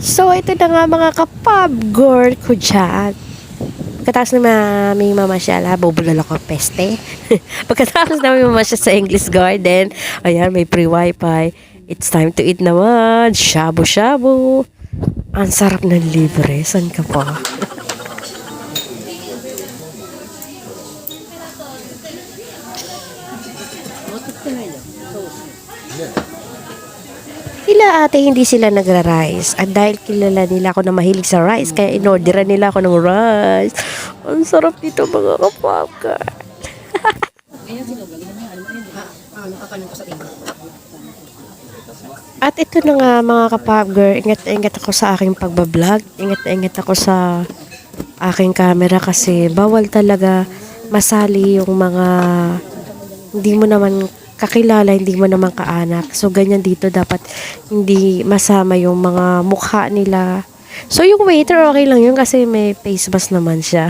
So, ito na nga mga kapab girl ko dyan. Pagkatapos na may mamasyal, bubulol ako peste. Pagkatapos na may mamasyal sa English Garden, ayan, may free wifi. It's time to eat naman. Shabu-shabu. Ang sarap ng libre. San ka pa? Sila ate, hindi sila nagra-rice. At dahil kilala nila ako na mahilig sa rice, kaya inorderan nila ako ng rice. Ang sarap dito mga kapapka. At ito na nga mga kapapger, ingat na ingat ako sa aking pagbablog. Ingat na ingat ako sa aking camera kasi bawal talaga masali yung mga hindi mo naman kakilala, hindi mo naman kaanak. So, ganyan dito dapat hindi masama yung mga mukha nila. So, yung waiter okay lang yun kasi may face mask naman siya.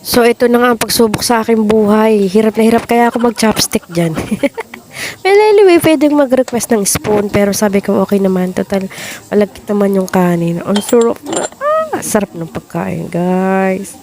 So, ito na nga ang pagsubok sa aking buhay. Hirap na hirap kaya ako mag-chopstick dyan. Well, anyway, pwedeng mag-request ng spoon. Pero sabi ko, okay naman. Total, malagkit naman yung kanin. Ang sarap na. Sarap ng pagkain, guys.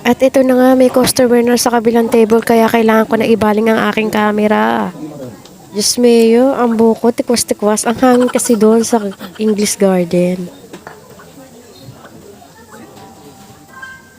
At ito na nga, may customer na sa kabilang table kaya kailangan ko na ibaling ang aking camera. Diyos meo, ang buko, tikwas-tikwas. Ang hangin kasi doon sa English Garden.